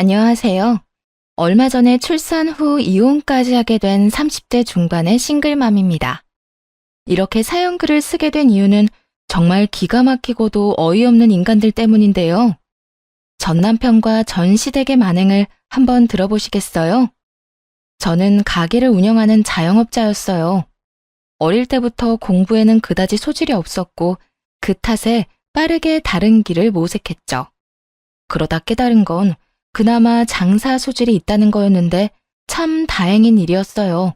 안녕하세요. 얼마 전에 출산 후 이혼까지 하게 된 30대 중반의 싱글맘입니다. 이렇게 사연글을 쓰게 된 이유는 정말 기가 막히고도 어이없는 인간들 때문인데요. 전 남편과 전 시댁의 만행을 한번 들어보시겠어요? 저는 가게를 운영하는 자영업자였어요. 어릴 때부터 공부에는 그다지 소질이 없었고 그 탓에 빠르게 다른 길을 모색했죠. 그러다 깨달은 건 그나마 장사 소질이 있다는 거였는데 참 다행인 일이었어요.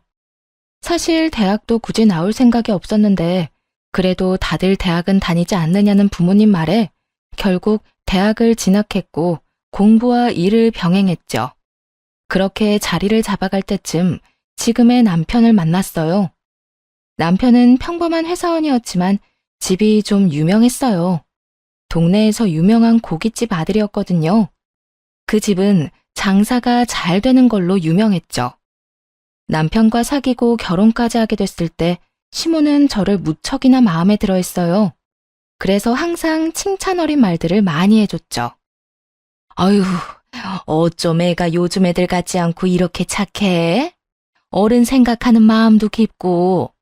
사실 대학도 굳이 나올 생각이 없었는데 그래도 다들 대학은 다니지 않느냐는 부모님 말에 결국 대학을 진학했고 공부와 일을 병행했죠. 그렇게 자리를 잡아갈 때쯤 지금의 남편을 만났어요. 남편은 평범한 회사원이었지만 집이 좀 유명했어요. 동네에서 유명한 고깃집 아들이었거든요. 그 집은 장사가 잘 되는 걸로 유명했죠. 남편과 사귀고 결혼까지 하게 됐을 때 시모는 저를 무척이나 마음에 들어 했어요. 그래서 항상 칭찬 어린 말들을 많이 해줬죠. 아유, 어쩜 애가 요즘 애들 같지 않고 이렇게 착해? 어른 생각하는 마음도 깊고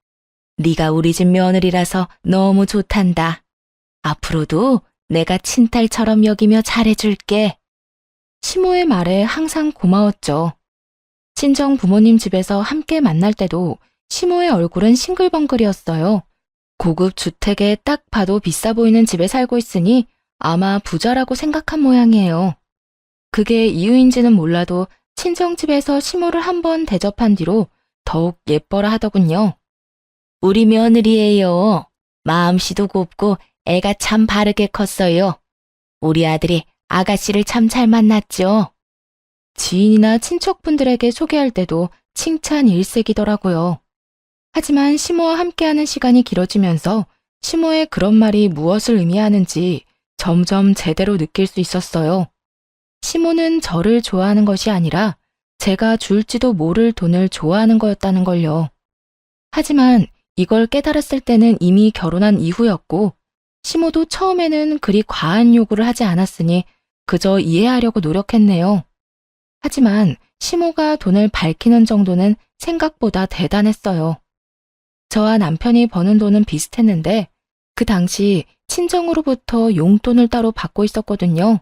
네가 우리 집 며느리라서 너무 좋단다. 앞으로도 내가 친딸처럼 여기며 잘해줄게. 시모의 말에 항상 고마웠죠. 친정 부모님 집에서 함께 만날 때도 시모의 얼굴은 싱글벙글이었어요. 고급 주택에 딱 봐도 비싸 보이는 집에 살고 있으니 아마 부자라고 생각한 모양이에요. 그게 이유인지는 몰라도 친정집에서 시모를 한번 대접한 뒤로 더욱 예뻐라 하더군요. 우리 며느리예요. 마음씨도 곱고 애가 참 바르게 컸어요. 우리 아들이 아가씨를 참 잘 만났죠. 지인이나 친척분들에게 소개할 때도 칭찬 일색이더라고요. 하지만 시모와 함께하는 시간이 길어지면서 시모의 그런 말이 무엇을 의미하는지 점점 제대로 느낄 수 있었어요. 시모는 저를 좋아하는 것이 아니라 제가 줄지도 모를 돈을 좋아하는 거였다는 걸요. 하지만 이걸 깨달았을 때는 이미 결혼한 이후였고 시모도 처음에는 그리 과한 요구를 하지 않았으니 그저 이해하려고 노력했네요. 하지만 시모가 돈을 밝히는 정도는 생각보다 대단했어요. 저와 남편이 버는 돈은 비슷했는데 그 당시 친정으로부터 용돈을 따로 받고 있었거든요.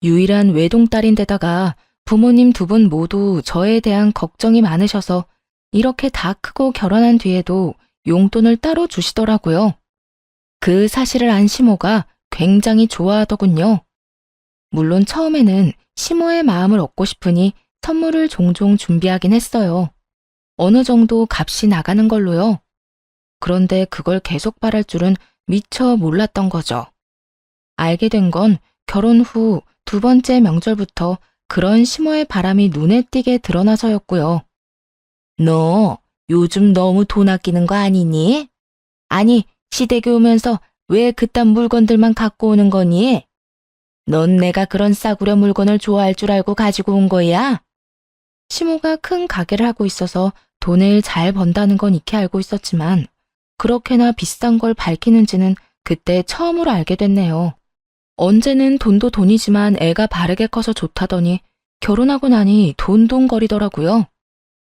유일한 외동딸인데다가 부모님 두 분 모두 저에 대한 걱정이 많으셔서 이렇게 다 크고 결혼한 뒤에도 용돈을 따로 주시더라고요. 그 사실을 안 시모가 굉장히 좋아하더군요. 물론 처음에는 시모의 마음을 얻고 싶으니 선물을 종종 준비하긴 했어요. 어느 정도 값이 나가는 걸로요. 그런데 그걸 계속 바랄 줄은 미처 몰랐던 거죠. 알게 된 건 결혼 후 두 번째 명절부터 그런 시모의 바람이 눈에 띄게 드러나서였고요. 너 요즘 너무 돈 아끼는 거 아니니? 아니, 시댁에 오면서 왜 그딴 물건들만 갖고 오는 거니? 넌 내가 그런 싸구려 물건을 좋아할 줄 알고 가지고 온 거야? 시모가 큰 가게를 하고 있어서 돈을 잘 번다는 건 익히 알고 있었지만 그렇게나 비싼 걸 밝히는지는 그때 처음으로 알게 됐네요. 언제는 돈도 돈이지만 애가 바르게 커서 좋다더니 결혼하고 나니 돈돈거리더라고요.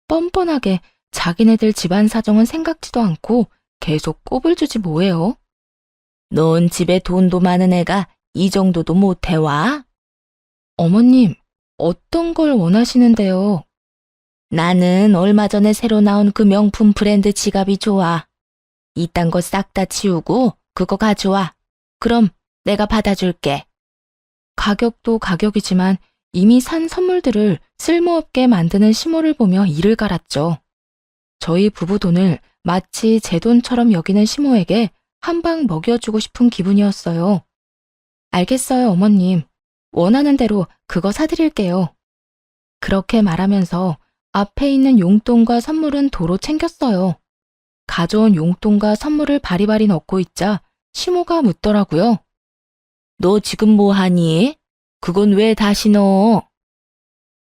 뻔뻔하게 자기네들 집안 사정은 생각지도 않고 계속 꼽을 주지 뭐예요. 넌 집에 돈도 많은 애가 이 정도도 못 해와? 어머님, 어떤 걸 원하시는데요? 나는 얼마 전에 새로 나온 그 명품 브랜드 지갑이 좋아. 이딴 거 싹 다 치우고 그거 가져와. 그럼 내가 받아줄게. 가격도 가격이지만 이미 산 선물들을 쓸모없게 만드는 시모를 보며 이를 갈았죠. 저희 부부 돈을 마치 제 돈처럼 여기는 시모에게 한 방 먹여주고 싶은 기분이었어요. 알겠어요, 어머님. 원하는 대로 그거 사드릴게요. 그렇게 말하면서 앞에 있는 용돈과 선물은 도로 챙겼어요. 가져온 용돈과 선물을 바리바리 넣고 있자 시모가 묻더라고요. 너 지금 뭐 하니? 그건 왜 다시 넣어?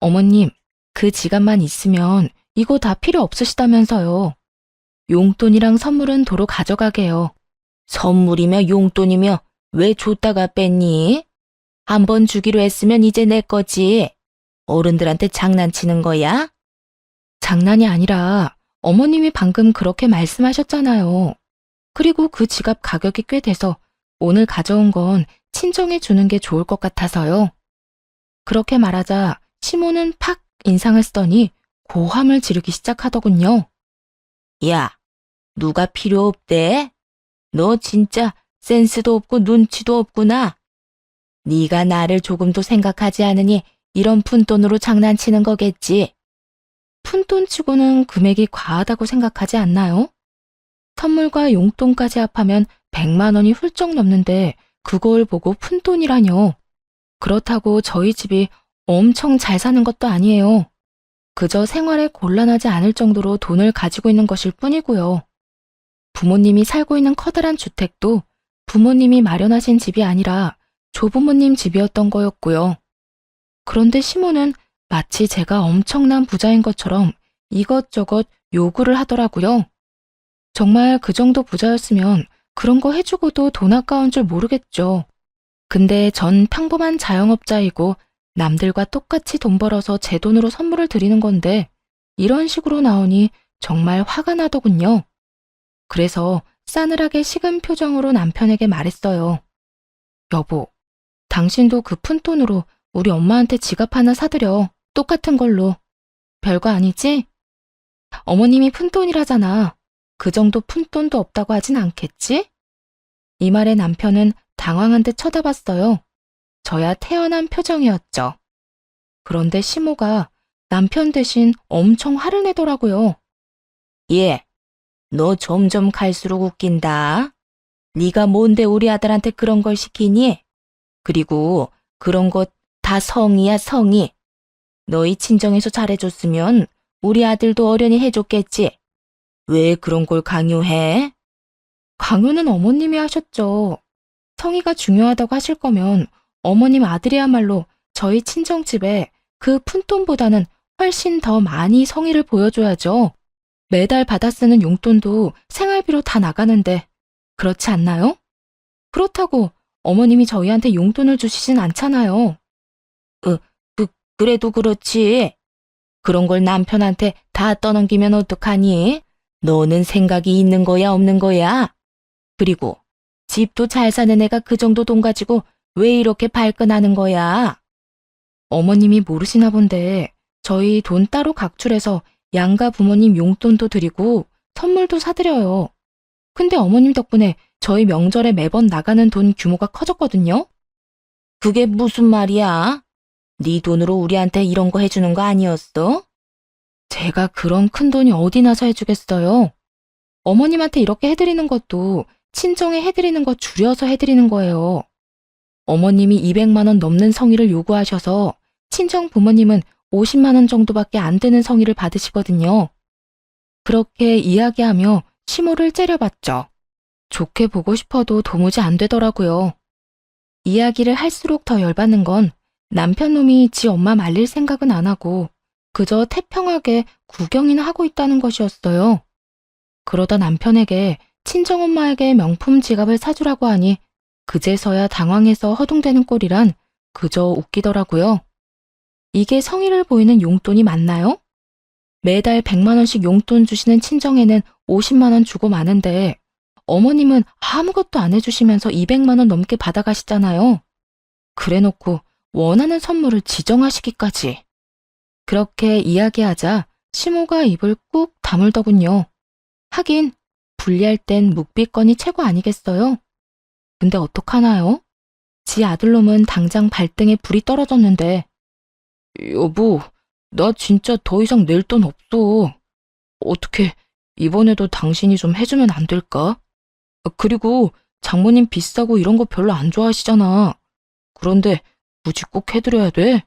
어머님, 그 지갑만 있으면 이거 다 필요 없으시다면서요. 용돈이랑 선물은 도로 가져가게요. 선물이며 용돈이며 왜 줬다가 뺐니? 한 번 주기로 했으면 이제 내 거지. 어른들한테 장난치는 거야? 장난이 아니라 어머님이 방금 그렇게 말씀하셨잖아요. 그리고 그 지갑 가격이 꽤 돼서 오늘 가져온 건 친정에 주는 게 좋을 것 같아서요. 그렇게 말하자 시모는 팍 인상을 쓰더니 고함을 지르기 시작하더군요. 야, 누가 필요 없대? 너 진짜 센스도 없고 눈치도 없구나. 네가 나를 조금도 생각하지 않으니 이런 푼돈으로 장난치는 거겠지. 푼돈치고는 금액이 과하다고 생각하지 않나요? 선물과 용돈까지 합하면 100만 원이 훌쩍 넘는데 그걸 보고 푼돈이라뇨. 그렇다고 저희 집이 엄청 잘 사는 것도 아니에요. 그저 생활에 곤란하지 않을 정도로 돈을 가지고 있는 것일 뿐이고요. 부모님이 살고 있는 커다란 주택도 부모님이 마련하신 집이 아니라 조부모님 집이었던 거였고요. 그런데 시모는 마치 제가 엄청난 부자인 것처럼 이것저것 요구를 하더라고요. 정말 그 정도 부자였으면 그런 거 해주고도 돈 아까운 줄 모르겠죠. 근데 전 평범한 자영업자이고 남들과 똑같이 돈 벌어서 제 돈으로 선물을 드리는 건데 이런 식으로 나오니 정말 화가 나더군요. 그래서 싸늘하게 식은 표정으로 남편에게 말했어요. 여보, 당신도 그 푼돈으로 우리 엄마한테 지갑 하나 사드려. 똑같은 걸로. 별거 아니지? 어머님이 푼돈이라잖아. 그 정도 푼돈도 없다고 하진 않겠지? 이 말에 남편은 당황한 듯 쳐다봤어요. 저야 태연한 표정이었죠. 그런데 시모가 남편 대신 엄청 화를 내더라고요. 얘, 너 점점 갈수록 웃긴다. 네가 뭔데 우리 아들한테 그런 걸 시키니? 그리고 그런 것 다 성의야, 성의. 너희 친정에서 잘해줬으면 우리 아들도 어련히 해줬겠지. 왜 그런 걸 강요해? 강요는 어머님이 하셨죠. 성의가 중요하다고 하실 거면 어머님 아들이야말로 저희 친정집에 그 푼돈보다는 훨씬 더 많이 성의를 보여줘야죠. 매달 받아 쓰는 용돈도 생활비로 다 나가는데 그렇지 않나요? 그렇다고 어머님이 저희한테 용돈을 주시진 않잖아요. 그래도 그렇지. 그런 걸 남편한테 다 떠넘기면 어떡하니? 너는 생각이 있는 거야, 없는 거야? 그리고 집도 잘 사는 애가 그 정도 돈 가지고 왜 이렇게 발끈하는 거야? 어머님이 모르시나 본데 저희 돈 따로 각출해서 양가 부모님 용돈도 드리고 선물도 사드려요. 근데 어머님 덕분에 저희 명절에 매번 나가는 돈 규모가 커졌거든요. 그게 무슨 말이야? 네 돈으로 우리한테 이런 거 해주는 거 아니었어? 제가 그런 큰 돈이 어디 나서 해주겠어요. 어머님한테 이렇게 해드리는 것도 친정에 해드리는 거 줄여서 해드리는 거예요. 어머님이 200만 원 넘는 성의를 요구하셔서 친정 부모님은 50만 원 정도밖에 안 되는 성의를 받으시거든요. 그렇게 이야기하며 시모를 째려봤죠. 좋게 보고 싶어도 도무지 안 되더라고요. 이야기를 할수록 더 열받는 건 남편 놈이 지 엄마 말릴 생각은 안 하고 그저 태평하게 구경이나 하고 있다는 것이었어요. 그러다 남편에게 친정엄마에게 명품 지갑을 사주라고 하니 그제서야 당황해서 허둥대는 꼴이란 그저 웃기더라고요. 이게 성의를 보이는 용돈이 맞나요? 매달 100만 원씩 용돈 주시는 친정에는 50만 원 주고 마는데 어머님은 아무것도 안 해주시면서 200만 원 넘게 받아가시잖아요. 그래놓고 원하는 선물을 지정하시기까지. 그렇게 이야기하자 시모가 입을 꾹 다물더군요. 하긴 분리할 땐 묵비권이 최고 아니겠어요? 근데 어떡하나요? 지 아들놈은 당장 발등에 불이 떨어졌는데 여보, 나 진짜 더 이상 낼 돈 없어. 어떻게 이번에도 당신이 좀 해주면 안 될까? 그리고 장모님 비싸고 이런 거 별로 안 좋아하시잖아. 그런데 굳이 꼭 해드려야 돼?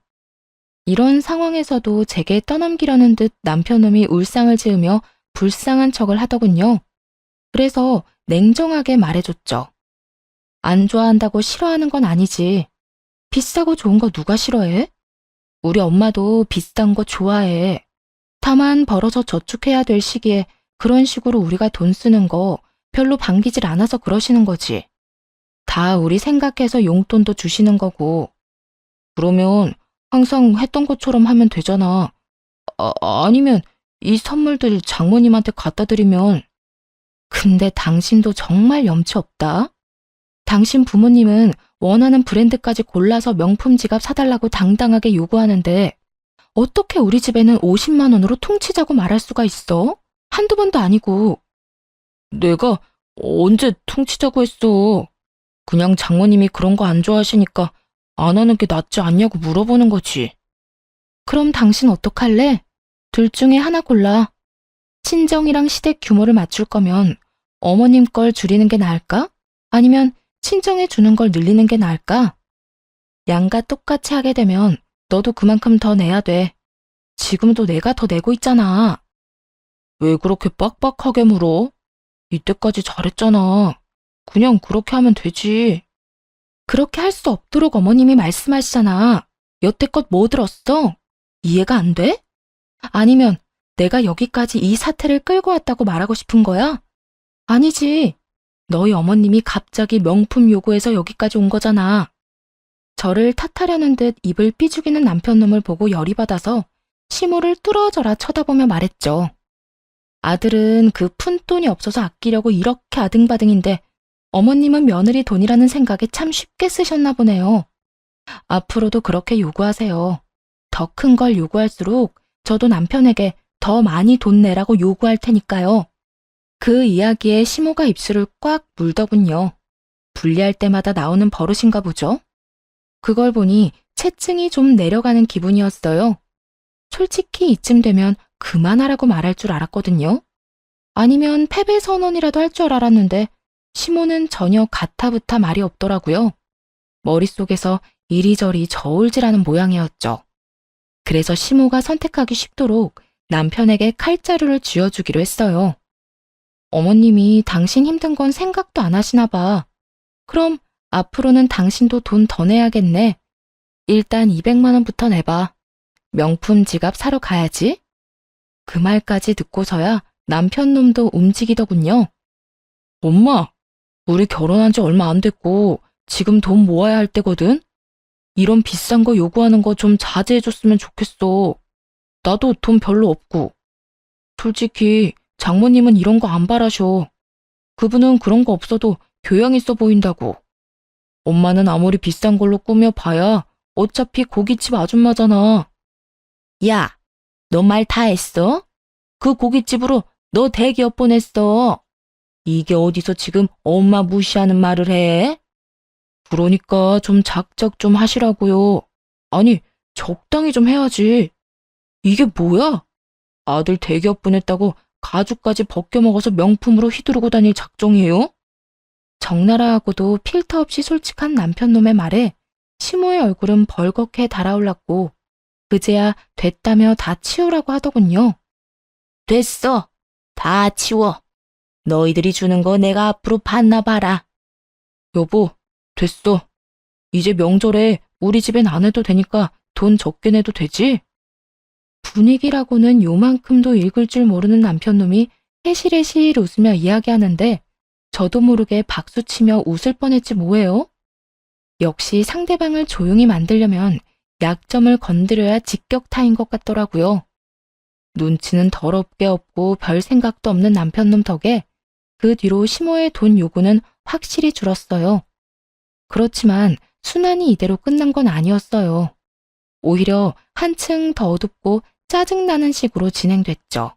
이런 상황에서도 제게 떠넘기려는 듯 남편놈이 울상을 지으며 불쌍한 척을 하더군요. 그래서 냉정하게 말해줬죠. 안 좋아한다고 싫어하는 건 아니지. 비싸고 좋은 거 누가 싫어해? 우리 엄마도 비싼 거 좋아해. 다만 벌어서 저축해야 될 시기에 그런 식으로 우리가 돈 쓰는 거 별로 반기질 않아서 그러시는 거지. 다 우리 생각해서 용돈도 주시는 거고. 그러면 항상 했던 것처럼 하면 되잖아. 아니면 이 선물들 장모님한테 갖다 드리면. 근데 당신도 정말 염치 없다. 당신 부모님은 원하는 브랜드까지 골라서 명품 지갑 사달라고 당당하게 요구하는데 어떻게 우리 집에는 50만 원으로 퉁치자고 말할 수가 있어? 한두 번도 아니고. 내가 언제 퉁치자고 했어? 그냥 장모님이 그런 거 안 좋아하시니까 안 하는 게 낫지 않냐고 물어보는 거지. 그럼 당신 어떡할래? 둘 중에 하나 골라. 친정이랑 시댁 규모를 맞출 거면 어머님 걸 줄이는 게 나을까? 아니면 친정에 주는 걸 늘리는 게 나을까? 양가 똑같이 하게 되면 너도 그만큼 더 내야 돼. 지금도 내가 더 내고 있잖아. 왜 그렇게 빡빡하게 물어? 이때까지 잘했잖아. 그냥 그렇게 하면 되지. 그렇게 할 수 없도록 어머님이 말씀하시잖아. 여태껏 뭐 들었어? 이해가 안 돼? 아니면 내가 여기까지 이 사태를 끌고 왔다고 말하고 싶은 거야? 아니지. 너희 어머님이 갑자기 명품 요구해서 여기까지 온 거잖아. 저를 탓하려는 듯 입을 삐죽이는 남편놈을 보고 열이 받아서 시모를 뚫어져라 쳐다보며 말했죠. 아들은 그 푼돈이 없어서 아끼려고 이렇게 아등바등인데 어머님은 며느리 돈이라는 생각에 참 쉽게 쓰셨나 보네요. 앞으로도 그렇게 요구하세요. 더 큰 걸 요구할수록 저도 남편에게 더 많이 돈 내라고 요구할 테니까요. 그 이야기에 시모가 입술을 꽉 물더군요. 분리할 때마다 나오는 버릇인가 보죠. 그걸 보니 체증이 좀 내려가는 기분이었어요. 솔직히 이쯤 되면 그만하라고 말할 줄 알았거든요. 아니면 패배 선언이라도 할 줄 알았는데 시모는 전혀 가타부타 말이 없더라고요. 머릿속에서 이리저리 저울질하는 모양이었죠. 그래서 시모가 선택하기 쉽도록 남편에게 칼자루를 쥐어주기로 했어요. 어머님이 당신 힘든 건 생각도 안 하시나 봐. 그럼 앞으로는 당신도 돈 더 내야겠네. 일단 200만 원부터 내봐. 명품 지갑 사러 가야지. 그 말까지 듣고서야 남편 놈도 움직이더군요. 엄마, 우리 결혼한 지 얼마 안 됐고 지금 돈 모아야 할 때거든? 이런 비싼 거 요구하는 거 좀 자제해줬으면 좋겠어. 나도 돈 별로 없고. 솔직히 장모님은 이런 거 안 바라셔. 그분은 그런 거 없어도 교양 있어 보인다고. 엄마는 아무리 비싼 걸로 꾸며봐야 어차피 고깃집 아줌마잖아. 야, 너 말 다 했어? 그 고깃집으로 너 대기업 보냈어. 이게 어디서 지금 엄마 무시하는 말을 해? 그러니까 좀 작작 좀 하시라고요. 아니, 적당히 좀 해야지. 이게 뭐야? 아들 대기업 보냈다고 가죽까지 벗겨먹어서 명품으로 휘두르고 다닐 작정이에요? 적나라하고도 필터 없이 솔직한 남편놈의 말에 시모의 얼굴은 벌겋게 달아올랐고 그제야 됐다며 다 치우라고 하더군요. 됐어. 다 치워. 너희들이 주는 거 내가 앞으로 받나 봐라. 여보, 됐어. 이제 명절에 우리 집엔 안 해도 되니까 돈 적게 내도 되지? 분위기라고는 요만큼도 읽을 줄 모르는 남편놈이 해실해실 웃으며 이야기하는데 저도 모르게 박수치며 웃을 뻔했지 뭐예요? 역시 상대방을 조용히 만들려면 약점을 건드려야 직격타인 것 같더라고요. 눈치는 더럽게 없고 별 생각도 없는 남편놈 덕에 그 뒤로 시모의 돈 요구는 확실히 줄었어요. 그렇지만 순환이 이대로 끝난 건 아니었어요. 오히려 한층 더 어둡고 짜증나는 식으로 진행됐죠.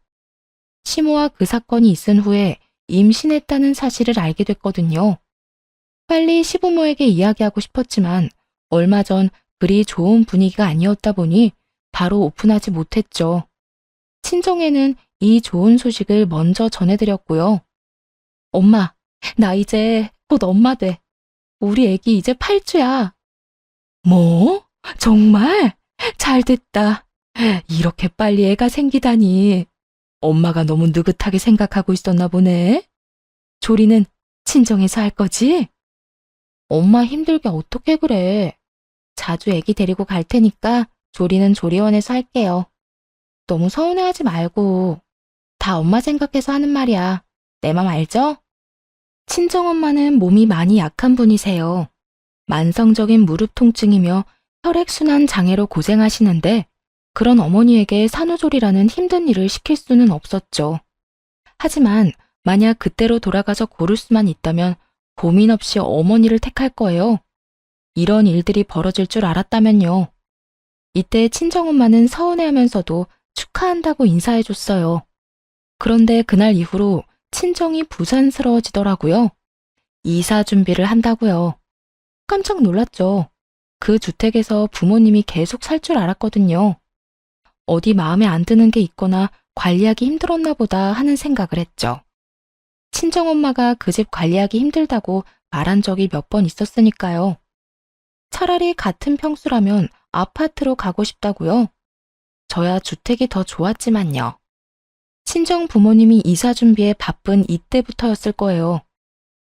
시모와 그 사건이 있은 후에 임신했다는 사실을 알게 됐거든요. 빨리 시부모에게 이야기하고 싶었지만 얼마 전 그리 좋은 분위기가 아니었다 보니 바로 오픈하지 못했죠. 친정에는 이 좋은 소식을 먼저 전해드렸고요. 엄마, 나 이제 곧 엄마 돼. 우리 애기 이제 8주야. 뭐? 정말? 잘 됐다. 이렇게 빨리 애가 생기다니. 엄마가 너무 느긋하게 생각하고 있었나 보네. 조리는 친정에서 할 거지? 엄마 힘들게 어떻게 그래. 자주 애기 데리고 갈 테니까 조리는 조리원에서 할게요. 너무 서운해하지 말고. 다 엄마 생각해서 하는 말이야. 내 맘 알죠? 친정엄마는 몸이 많이 약한 분이세요. 만성적인 무릎 통증이며 혈액순환 장애로 고생하시는데 그런 어머니에게 산후조리라는 힘든 일을 시킬 수는 없었죠. 하지만 만약 그때로 돌아가서 고를 수만 있다면 고민 없이 어머니를 택할 거예요. 이런 일들이 벌어질 줄 알았다면요. 이때 친정엄마는 서운해하면서도 축하한다고 인사해줬어요. 그런데 그날 이후로 친정이 부산스러워지더라고요. 이사 준비를 한다고요. 깜짝 놀랐죠. 그 주택에서 부모님이 계속 살 줄 알았거든요. 어디 마음에 안 드는 게 있거나 관리하기 힘들었나 보다 하는 생각을 했죠. 친정엄마가 그 집 관리하기 힘들다고 말한 적이 몇 번 있었으니까요. 차라리 같은 평수라면 아파트로 가고 싶다고요. 저야 주택이 더 좋았지만요. 친정 부모님이 이사 준비에 바쁜 이때부터였을 거예요.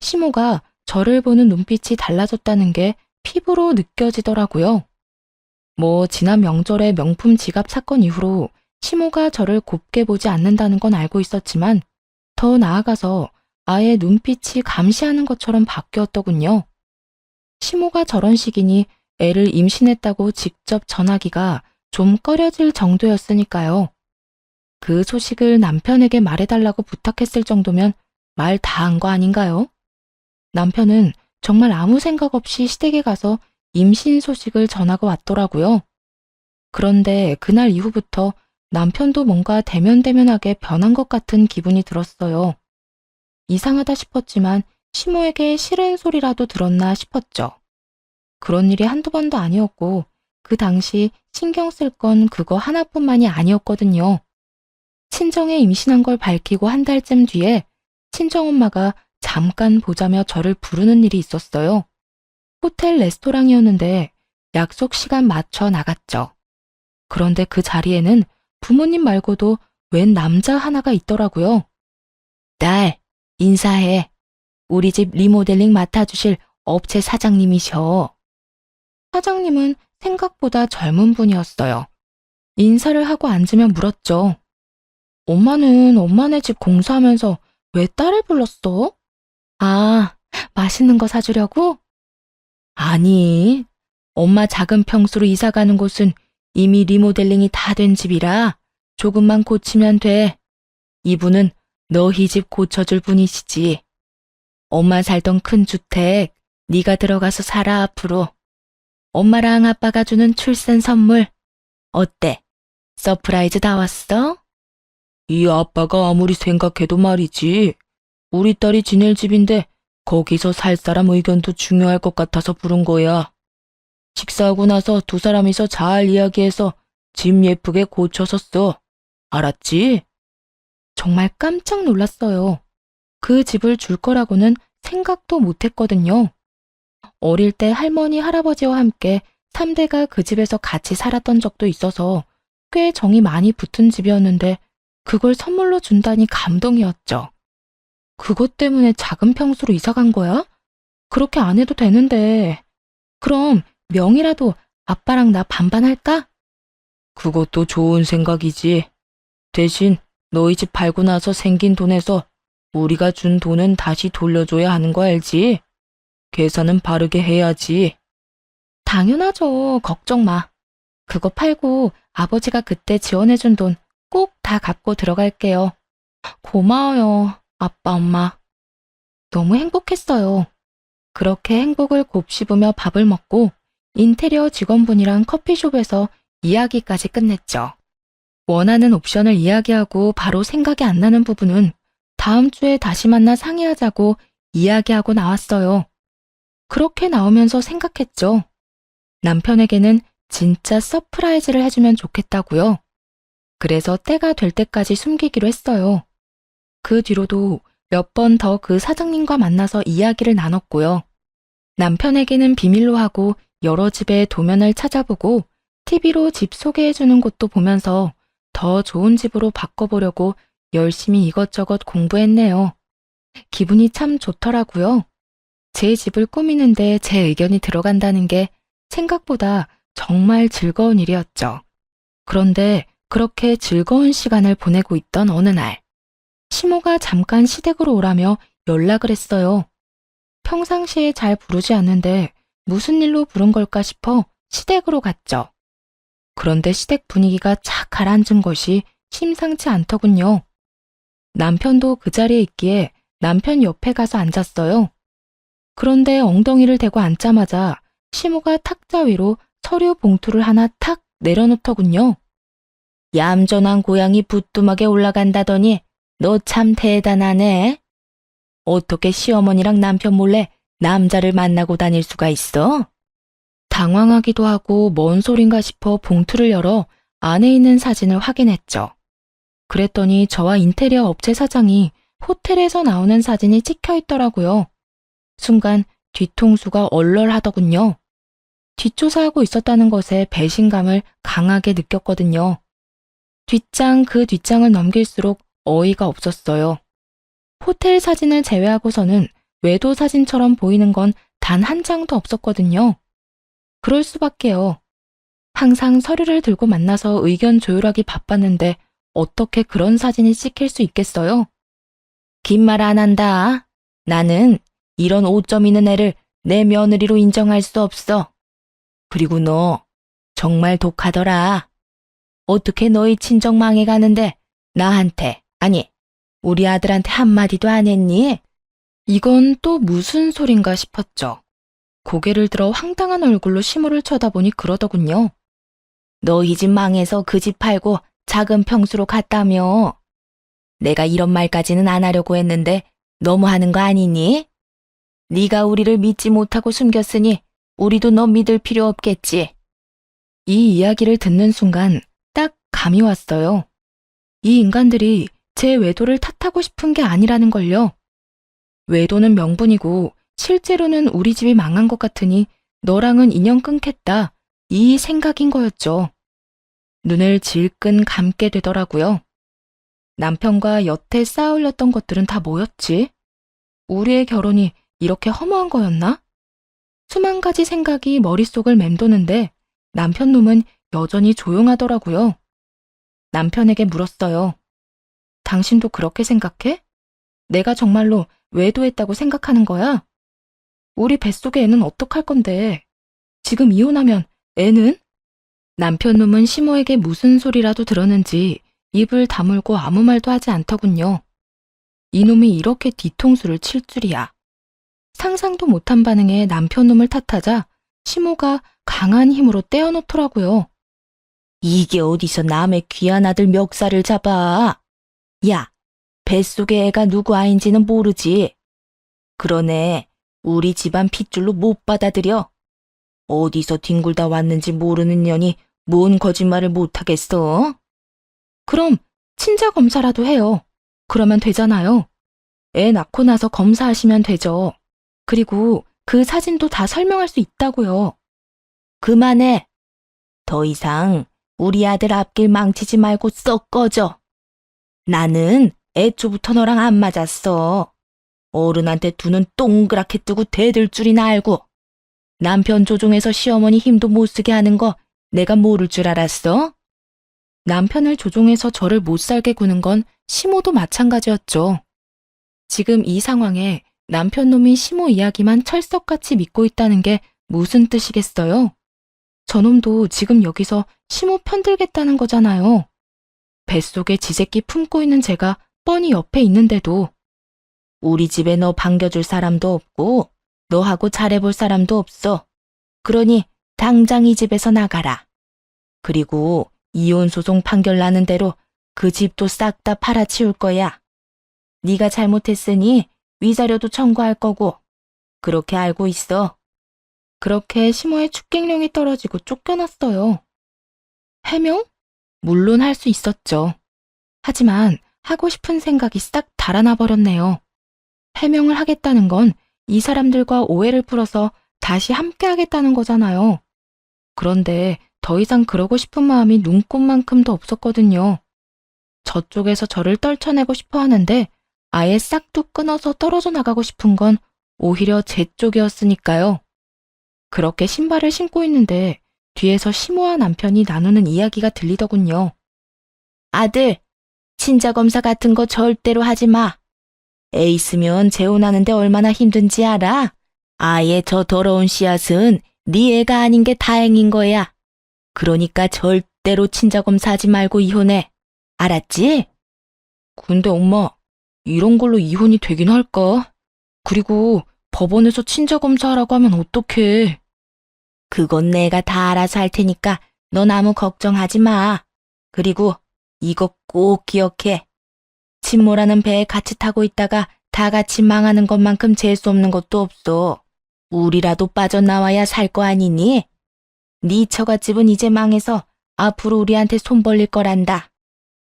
시모가 저를 보는 눈빛이 달라졌다는 게 피부로 느껴지더라고요. 지난 명절에 명품 지갑 사건 이후로 시모가 저를 곱게 보지 않는다는 건 알고 있었지만 더 나아가서 아예 눈빛이 감시하는 것처럼 바뀌었더군요. 시모가 저런 식이니 애를 임신했다고 직접 전하기가 좀 꺼려질 정도였으니까요. 그 소식을 남편에게 말해달라고 부탁했을 정도면 말 다 한 거 아닌가요? 남편은 정말 아무 생각 없이 시댁에 가서 임신 소식을 전하고 왔더라고요. 그런데 그날 이후부터 남편도 뭔가 대면대면하게 변한 것 같은 기분이 들었어요. 이상하다 싶었지만 시모에게 싫은 소리라도 들었나 싶었죠. 그런 일이 한두 번도 아니었고 그 당시 신경 쓸 건 그거 하나뿐만이 아니었거든요. 친정에 임신한 걸 밝히고 한 달쯤 뒤에 친정엄마가 잠깐 보자며 저를 부르는 일이 있었어요. 호텔 레스토랑이었는데 약속 시간 맞춰 나갔죠. 그런데 그 자리에는 부모님 말고도 웬 남자 하나가 있더라고요. 딸, 인사해. 우리 집 리모델링 맡아주실 업체 사장님이셔. 사장님은 생각보다 젊은 분이었어요. 인사를 하고 앉으면 물었죠. 엄마는 엄마네 집 공사하면서 왜 딸을 불렀어? 아, 맛있는 거 사주려고? 아니, 엄마 작은 평수로 이사 가는 곳은 이미 리모델링이 다 된 집이라 조금만 고치면 돼. 이분은 너희 집 고쳐줄 분이시지. 엄마 살던 큰 주택 네가 들어가서 살아 앞으로. 엄마랑 아빠가 주는 출산 선물. 어때? 서프라이즈 다 왔어? 이 아빠가 아무리 생각해도 말이지. 우리 딸이 지낼 집인데 거기서 살 사람 의견도 중요할 것 같아서 부른 거야. 식사하고 나서 두 사람이서 잘 이야기해서 집 예쁘게 고쳐서 써. 알았지? 정말 깜짝 놀랐어요. 그 집을 줄 거라고는 생각도 못 했거든요. 어릴 때 할머니, 할아버지와 함께 3대가 그 집에서 같이 살았던 적도 있어서 꽤 정이 많이 붙은 집이었는데 그걸 선물로 준다니 감동이었죠. 그것 때문에 작은 평수로 이사 간 거야? 그렇게 안 해도 되는데. 그럼 명이라도 아빠랑 나 반반할까? 그것도 좋은 생각이지. 대신 너희 집 팔고 나서 생긴 돈에서 우리가 준 돈은 다시 돌려줘야 하는 거 알지? 계산은 바르게 해야지. 당연하죠. 걱정 마. 그거 팔고 아버지가 그때 지원해준 돈 꼭 다 갚고 들어갈게요. 고마워요, 아빠, 엄마. 너무 행복했어요. 그렇게 행복을 곱씹으며 밥을 먹고 인테리어 직원분이랑 커피숍에서 이야기까지 끝냈죠. 원하는 옵션을 이야기하고 바로 생각이 안 나는 부분은 다음 주에 다시 만나 상의하자고 이야기하고 나왔어요. 그렇게 나오면서 생각했죠. 남편에게는 진짜 서프라이즈를 해주면 좋겠다고요. 그래서 때가 될 때까지 숨기기로 했어요. 그 뒤로도 몇 번 더 그 사장님과 만나서 이야기를 나눴고요. 남편에게는 비밀로 하고 여러 집의 도면을 찾아보고 TV로 집 소개해주는 곳도 보면서 더 좋은 집으로 바꿔보려고 열심히 이것저것 공부했네요. 기분이 참 좋더라고요. 제 집을 꾸미는데 제 의견이 들어간다는 게 생각보다 정말 즐거운 일이었죠. 그런데 그렇게 즐거운 시간을 보내고 있던 어느 날, 시모가 잠깐 시댁으로 오라며 연락을 했어요. 평상시에 잘 부르지 않는데 무슨 일로 부른 걸까 싶어 시댁으로 갔죠. 그런데 시댁 분위기가 착 가라앉은 것이 심상치 않더군요. 남편도 그 자리에 있기에 남편 옆에 가서 앉았어요. 그런데 엉덩이를 대고 앉자마자 시모가 탁자 위로 서류 봉투를 하나 탁 내려놓더군요. 얌전한 고양이 부뚜막에 올라간다더니 너 참 대단하네. 어떻게 시어머니랑 남편 몰래 남자를 만나고 다닐 수가 있어? 당황하기도 하고 뭔 소린가 싶어 봉투를 열어 안에 있는 사진을 확인했죠. 그랬더니 저와 인테리어 업체 사장이 호텔에서 나오는 사진이 찍혀 있더라고요. 순간 뒤통수가 얼얼하더군요. 뒷조사하고 있었다는 것에 배신감을 강하게 느꼈거든요. 뒷장 그 뒷장을 넘길수록 어이가 없었어요. 호텔 사진을 제외하고서는 외도 사진처럼 보이는 건 단 한 장도 없었거든요. 그럴 수밖에요. 항상 서류를 들고 만나서 의견 조율하기 바빴는데 어떻게 그런 사진이 찍힐 수 있겠어요? 긴 말 안 한다. 나는 이런 오점 있는 애를 내 며느리로 인정할 수 없어. 그리고 너 정말 독하더라. 어떻게 너희 친정 망해가는데 나한테, 아니 우리 아들한테 한마디도 안 했니? 이건 또 무슨 소린가 싶었죠. 고개를 들어 황당한 얼굴로 시모를 쳐다보니 그러더군요. 너희 집 망해서 그 집 팔고 작은 평수로 갔다며. 내가 이런 말까지는 안 하려고 했는데 너무하는 거 아니니? 네가 우리를 믿지 못하고 숨겼으니 우리도 너 믿을 필요 없겠지. 이 이야기를 듣는 순간 딱 감이 왔어요. 이 인간들이 제 외도를 탓하고 싶은 게 아니라는 걸요. 외도는 명분이고 실제로는 우리 집이 망한 것 같으니 너랑은 인연 끊겠다. 이 생각인 거였죠. 눈을 질끈 감게 되더라고요. 남편과 여태 쌓아올렸던 것들은 다 뭐였지? 우리의 결혼이 이렇게 허무한 거였나? 수만 가지 생각이 머릿속을 맴도는데 남편 놈은 여전히 조용하더라고요. 남편에게 물었어요. 당신도 그렇게 생각해? 내가 정말로 외도했다고 생각하는 거야? 우리 뱃속의 애는 어떡할 건데? 지금 이혼하면 애는? 남편 놈은 시모에게 무슨 소리라도 들었는지 입을 다물고 아무 말도 하지 않더군요. 이놈이 이렇게 뒤통수를 칠 줄이야. 상상도 못한 반응에 남편 놈을 탓하자 시모가 강한 힘으로 떼어놓더라고요. 이게 어디서 남의 귀한 아들 멱살을 잡아. 야, 뱃속의 애가 누구 아인지는 모르지. 그러네, 우리 집안 핏줄로 못 받아들여. 어디서 뒹굴다 왔는지 모르는 년이 뭔 거짓말을 못하겠어? 그럼 친자 검사라도 해요. 그러면 되잖아요. 애 낳고 나서 검사하시면 되죠. 그리고 그 사진도 다 설명할 수 있다고요. 그만해. 더 이상 우리 아들 앞길 망치지 말고 썩 꺼져. 나는 애초부터 너랑 안 맞았어. 어른한테 두 눈 동그랗게 뜨고 대들 줄이나 알고. 남편 조종해서 시어머니 힘도 못 쓰게 하는 거 내가 모를 줄 알았어? 남편을 조종해서 저를 못 살게 구는 건 시모도 마찬가지였죠. 지금 이 상황에 남편 놈이 시모 이야기만 철석같이 믿고 있다는 게 무슨 뜻이겠어요? 저놈도 지금 여기서 시모 편들겠다는 거잖아요. 뱃속에 지새끼 품고 있는 제가 뻔히 옆에 있는데도. 우리 집에 너 반겨줄 사람도 없고 너하고 잘해볼 사람도 없어. 그러니 당장 이 집에서 나가라. 그리고 이혼 소송 판결 나는 대로 그 집도 싹 다 팔아치울 거야. 네가 잘못했으니 위자료도 청구할 거고. 그렇게 알고 있어. 그렇게 시모의 축객령이 떨어지고 쫓겨났어요. 해명? 물론 할 수 있었죠. 하지만 하고 싶은 생각이 싹 달아나 버렸네요. 해명을 하겠다는 건 이 사람들과 오해를 풀어서 다시 함께 하겠다는 거잖아요. 그런데 더 이상 그러고 싶은 마음이 눈꽃만큼도 없었거든요. 저쪽에서 저를 떨쳐내고 싶어 하는데 아예 싹둑 끊어서 떨어져 나가고 싶은 건 오히려 제 쪽이었으니까요. 그렇게 신발을 신고 있는데 뒤에서 시모와 남편이 나누는 이야기가 들리더군요. 아들, 친자 검사 같은 거 절대로 하지 마. 애 있으면 재혼하는데 얼마나 힘든지 알아? 아예 저 더러운 씨앗은 네 애가 아닌 게 다행인 거야. 그러니까 절대로 친자검사 하지 말고 이혼해. 알았지? 근데 엄마, 이런 걸로 이혼이 되긴 할까? 그리고 법원에서 친자검사하라고 하면 어떡해? 그건 내가 다 알아서 할 테니까 넌 아무 걱정하지 마. 그리고 이거 꼭 기억해. 침몰하는 배에 같이 타고 있다가 다 같이 망하는 것만큼 재수 없는 것도 없어. 우리라도 빠져나와야 살 거 아니니? 네 처갓집은 이제 망해서 앞으로 우리한테 손 벌릴 거란다.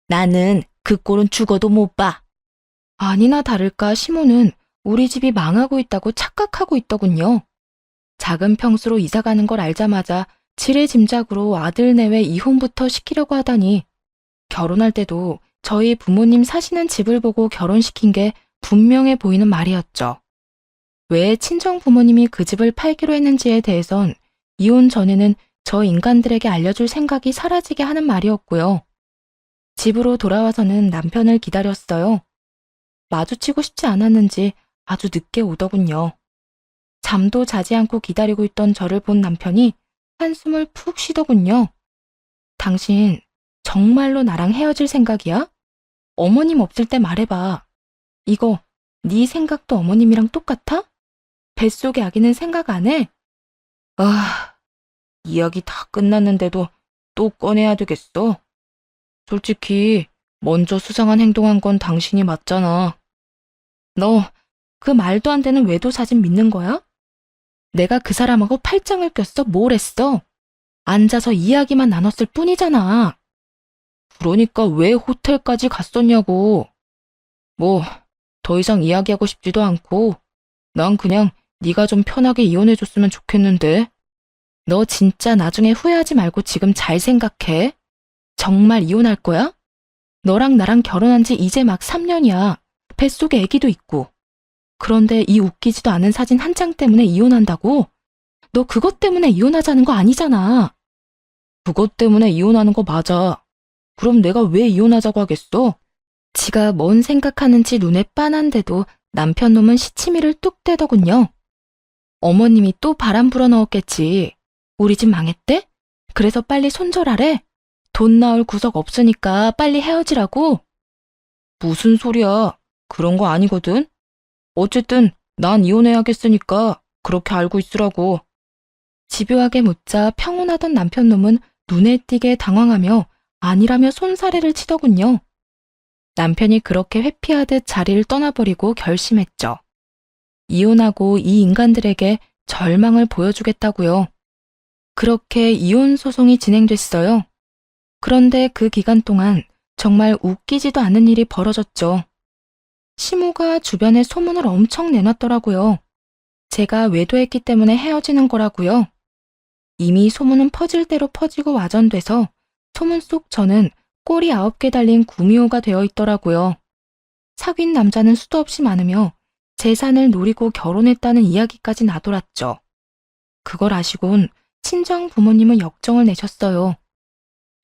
나는 그 꼴은 죽어도 못 봐. 아니나 다를까 시모는 우리 집이 망하고 있다고 착각하고 있더군요. 작은 평수로 이사 가는 걸 알자마자 지레짐작으로 아들 내외 이혼부터 시키려고 하다니 결혼할 때도 저희 부모님 사시는 집을 보고 결혼시킨 게 분명해 보이는 말이었죠. 왜 친정 부모님이 그 집을 팔기로 했는지에 대해선 이혼 전에는 저 인간들에게 알려줄 생각이 사라지게 하는 말이었고요. 집으로 돌아와서는 남편을 기다렸어요. 마주치고 싶지 않았는지 아주 늦게 오더군요. 잠도 자지 않고 기다리고 있던 저를 본 남편이 한숨을 푹 쉬더군요. 당신 정말로 나랑 헤어질 생각이야? 어머님 없을 때 말해봐. 이거 네 생각도 어머님이랑 똑같아? 뱃속의 아기는 생각 안 해? 아, 이야기 다 끝났는데도 또 꺼내야 되겠어. 솔직히 먼저 수상한 행동한 건 당신이 맞잖아. 너 그 말도 안 되는 외도 사진 믿는 거야? 내가 그 사람하고 팔짱을 꼈어? 뭘 했어? 앉아서 이야기만 나눴을 뿐이잖아. 그러니까 왜 호텔까지 갔었냐고. 뭐, 더 이상 이야기하고 싶지도 않고, 난 그냥 네가 좀 편하게 이혼해줬으면 좋겠는데. 너 진짜 나중에 후회하지 말고 지금 잘 생각해. 정말 이혼할 거야? 너랑 나랑 결혼한 지 이제 막 3년이야. 뱃속에 아기도 있고. 그런데 이 웃기지도 않은 사진 한 장 때문에 이혼한다고? 너 그것 때문에 이혼하자는 거 아니잖아. 그것 때문에 이혼하는 거 맞아. 그럼 내가 왜 이혼하자고 하겠어? 지가 뭔 생각하는지 눈에 빤한데도 남편 놈은 시치미를 뚝 떼더군요. 어머님이 또 바람 불어 넣었겠지. 우리 집 망했대? 그래서 빨리 손절하래? 돈 나올 구석 없으니까 빨리 헤어지라고? 무슨 소리야. 그런 거 아니거든. 어쨌든 난 이혼해야겠으니까 그렇게 알고 있으라고. 집요하게 묻자 평온하던 남편 놈은 눈에 띄게 당황하며 아니라며 손사래를 치더군요. 남편이 그렇게 회피하듯 자리를 떠나버리고 결심했죠. 이혼하고 이 인간들에게 절망을 보여주겠다고요. 그렇게 이혼 소송이 진행됐어요. 그런데 그 기간 동안 정말 웃기지도 않은 일이 벌어졌죠. 시모가 주변에 소문을 엄청 내놨더라고요. 제가 외도했기 때문에 헤어지는 거라고요. 이미 소문은 퍼질 대로 퍼지고 와전돼서 소문 속 저는 꼬리 9개 달린 구미호가 되어 있더라고요. 사귄 남자는 수도 없이 많으며 재산을 노리고 결혼했다는 이야기까지 나돌았죠. 그걸 아시곤 친정 부모님은 역정을 내셨어요.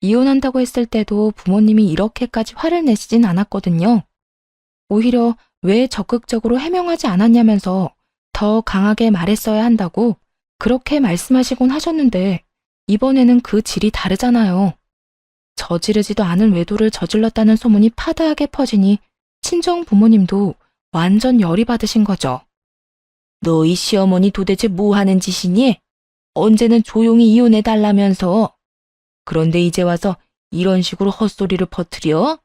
이혼한다고 했을 때도 부모님이 이렇게까지 화를 내시진 않았거든요. 오히려 왜 적극적으로 해명하지 않았냐면서 더 강하게 말했어야 한다고 그렇게 말씀하시곤 하셨는데 이번에는 그 질이 다르잖아요. 저지르지도 않은 외도를 저질렀다는 소문이 파다하게 퍼지니 친정 부모님도 완전 열이 받으신 거죠. 너희 시어머니 도대체 뭐 하는 짓이니? 언제는 조용히 이혼해달라면서. 그런데 이제 와서 이런 식으로 헛소리를 퍼뜨려?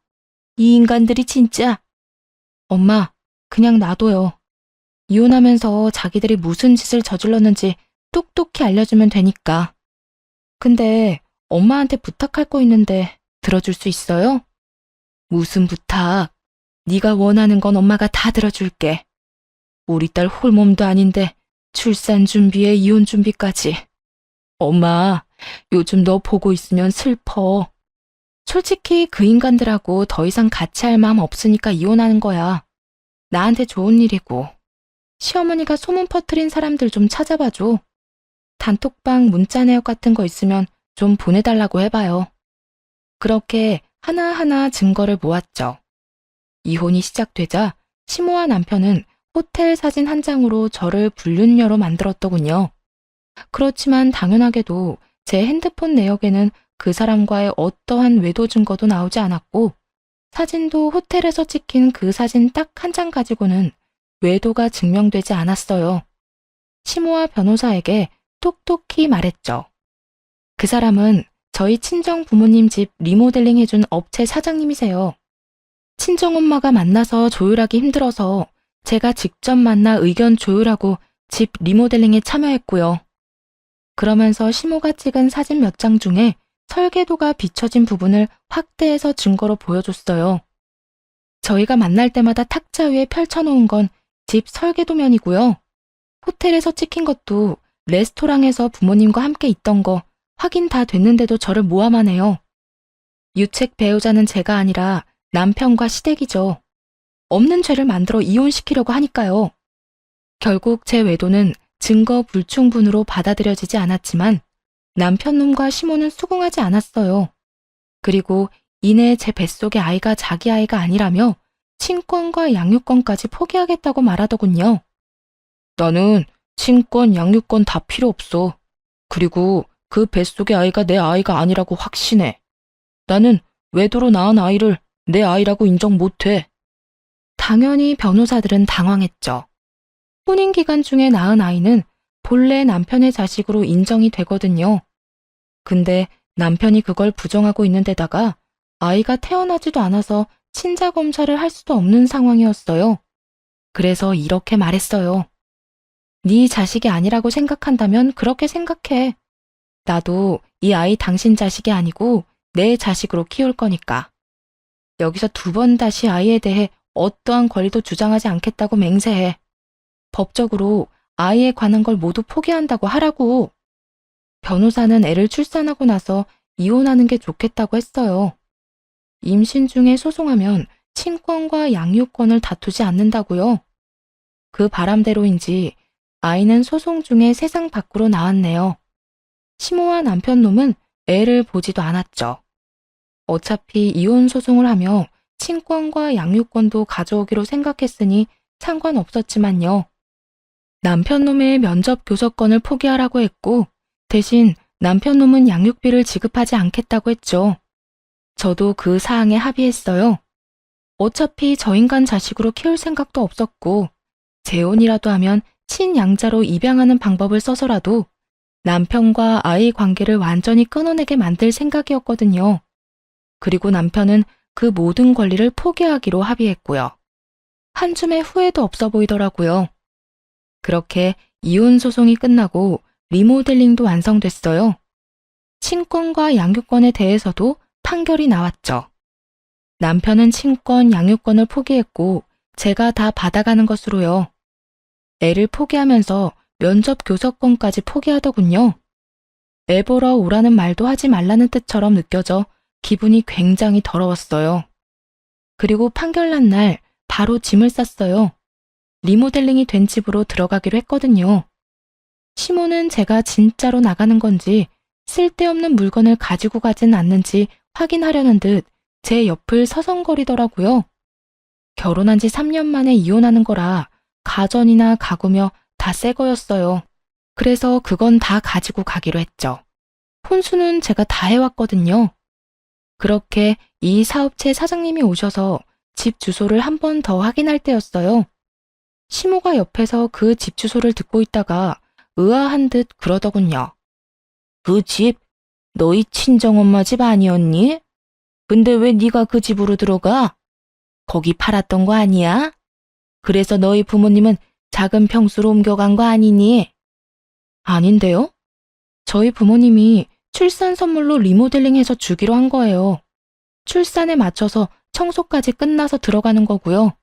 이 인간들이 진짜. 엄마, 그냥 놔둬요. 이혼하면서 자기들이 무슨 짓을 저질렀는지 똑똑히 알려주면 되니까. 근데 엄마한테 부탁할 거 있는데 들어줄 수 있어요? 무슨 부탁? 네가 원하는 건 엄마가 다 들어줄게. 우리 딸 홀몸도 아닌데 출산 준비에 이혼 준비까지. 엄마, 요즘 너 보고 있으면 슬퍼. 솔직히 그 인간들하고 더 이상 같이 할 마음 없으니까 이혼하는 거야. 나한테 좋은 일이고. 시어머니가 소문 퍼뜨린 사람들 좀 찾아봐줘. 단톡방 문자 내역 같은 거 있으면 좀 보내달라고 해봐요. 그렇게 하나하나 증거를 모았죠. 이혼이 시작되자 시모와 남편은 호텔 사진 한 장으로 저를 불륜녀로 만들었더군요. 그렇지만 당연하게도 제 핸드폰 내역에는 그 사람과의 어떠한 외도 증거도 나오지 않았고, 사진도 호텔에서 찍힌 그 사진 딱 한 장 가지고는 외도가 증명되지 않았어요. 시모와 변호사에게 톡톡히 말했죠. 그 사람은 저희 친정 부모님 집 리모델링 해준 업체 사장님이세요. 친정엄마가 만나서 조율하기 힘들어서 제가 직접 만나 의견 조율하고 집 리모델링에 참여했고요. 그러면서 시모가 찍은 사진 몇 장 중에 설계도가 비춰진 부분을 확대해서 증거로 보여줬어요. 저희가 만날 때마다 탁자 위에 펼쳐놓은 건 집 설계도면이고요. 호텔에서 찍힌 것도 레스토랑에서 부모님과 함께 있던 거 확인 다 됐는데도 저를 모함하네요. 유책 배우자는 제가 아니라 남편과 시댁이죠. 없는 죄를 만들어 이혼시키려고 하니까요. 결국 제 외도는 증거 불충분으로 받아들여지지 않았지만 남편 놈과 시모는 수긍하지 않았어요. 그리고 이내 제 뱃속의 아이가 자기 아이가 아니라며 친권과 양육권까지 포기하겠다고 말하더군요. 나는 친권, 양육권 다 필요 없어. 그리고 그 뱃속의 아이가 내 아이가 아니라고 확신해. 나는 외도로 낳은 아이를 내 아이라고 인정 못해. 당연히 변호사들은 당황했죠. 혼인 기간 중에 낳은 아이는 본래 남편의 자식으로 인정이 되거든요. 근데 남편이 그걸 부정하고 있는 데다가 아이가 태어나지도 않아서 친자 검사를 할 수도 없는 상황이었어요. 그래서 이렇게 말했어요. 네 자식이 아니라고 생각한다면 그렇게 생각해. 나도 이 아이 당신 자식이 아니고 내 자식으로 키울 거니까. 여기서 두 번 다시 아이에 대해 어떠한 권리도 주장하지 않겠다고 맹세해. 법적으로 아이에 관한 걸 모두 포기한다고 하라고. 변호사는 애를 출산하고 나서 이혼하는 게 좋겠다고 했어요. 임신 중에 소송하면 친권과 양육권을 다투지 않는다고요. 그 바람대로인지 아이는 소송 중에 세상 밖으로 나왔네요. 시모와 남편 놈은 애를 보지도 않았죠. 어차피 이혼 소송을 하며 친권과 양육권도 가져오기로 생각했으니 상관없었지만요. 남편 놈의 면접 교섭권을 포기하라고 했고 대신 남편 놈은 양육비를 지급하지 않겠다고 했죠. 저도 그 사항에 합의했어요. 어차피 저 인간 자식으로 키울 생각도 없었고 재혼이라도 하면 친양자로 입양하는 방법을 써서라도 남편과 아이 관계를 완전히 끊어내게 만들 생각이었거든요. 그리고 남편은 그 모든 권리를 포기하기로 합의했고요. 한 줌의 후회도 없어 보이더라고요. 그렇게 이혼 소송이 끝나고 리모델링도 완성됐어요. 친권과 양육권에 대해서도 판결이 나왔죠. 남편은 친권, 양육권을 포기했고 제가 다 받아가는 것으로요. 애를 포기하면서 면접 교섭권까지 포기하더군요. 애 보러 오라는 말도 하지 말라는 뜻처럼 느껴져 기분이 굉장히 더러웠어요. 그리고 판결 난 날 바로 짐을 쌌어요. 리모델링이 된 집으로 들어가기로 했거든요. 시모는 제가 진짜로 나가는 건지 쓸데없는 물건을 가지고 가진 않는지 확인하려는 듯 제 옆을 서성거리더라고요. 결혼한 지 3년 만에 이혼하는 거라 가전이나 가구며 다 새 거였어요. 그래서 그건 다 가지고 가기로 했죠. 혼수는 제가 다 해왔거든요. 그렇게 이 사업체 사장님이 오셔서 집 주소를 한 번 더 확인할 때였어요. 시모가 옆에서 그 집 주소를 듣고 있다가 의아한 듯 그러더군요. 그 집 너희 친정엄마 집 아니었니? 근데 왜 네가 그 집으로 들어가? 거기 팔았던 거 아니야? 그래서 너희 부모님은 작은 평수로 옮겨간 거 아니니? 아닌데요? 저희 부모님이 출산 선물로 리모델링해서 주기로 한 거예요. 출산에 맞춰서 청소까지 끝나서 들어가는 거고요.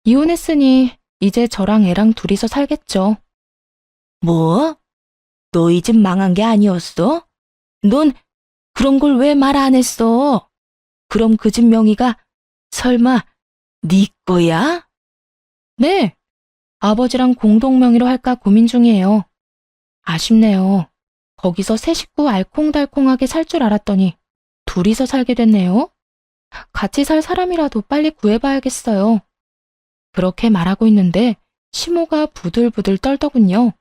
이혼했으니 이제 저랑 애랑 둘이서 살겠죠. 뭐? 너희 집 망한 게 아니었어? 넌 그런 걸 왜 말 안 했어? 그럼 그 집 명의가 설마 네 거야? 네. 아버지랑 공동 명의로 할까 고민 중이에요. 아쉽네요. 거기서 세 식구 알콩달콩하게 살 줄 알았더니 둘이서 살게 됐네요. 같이 살 사람이라도 빨리 구해봐야겠어요. 그렇게 말하고 있는데 시모가 부들부들 떨더군요.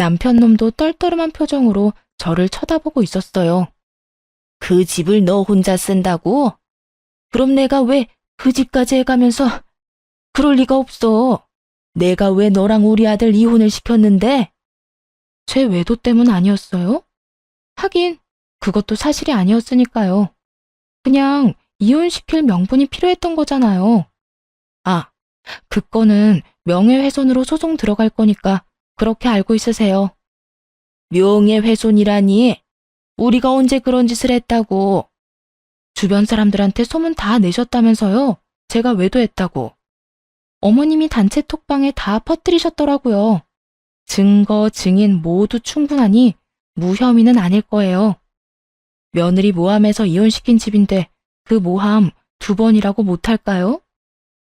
남편 놈도 떨떠름한 표정으로 저를 쳐다보고 있었어요. 그 집을 너 혼자 쓴다고? 그럼 내가 왜 그 집까지 해가면서 그럴 리가 없어. 내가 왜 너랑 우리 아들 이혼을 시켰는데? 제 외도 때문 아니었어요? 하긴 그것도 사실이 아니었으니까요. 그냥 이혼시킬 명분이 필요했던 거잖아요. 아, 그 건은 명예훼손으로 소송 들어갈 거니까 그렇게 알고 있으세요. 명예훼손이라니? 우리가 언제 그런 짓을 했다고? 주변 사람들한테 소문 다 내셨다면서요. 제가 외도했다고. 어머님이 단체 톡방에 다 퍼뜨리셨더라고요. 증거, 증인 모두 충분하니 무혐의는 아닐 거예요. 며느리 모함해서 이혼시킨 집인데 그 모함 2번이라고 못할까요?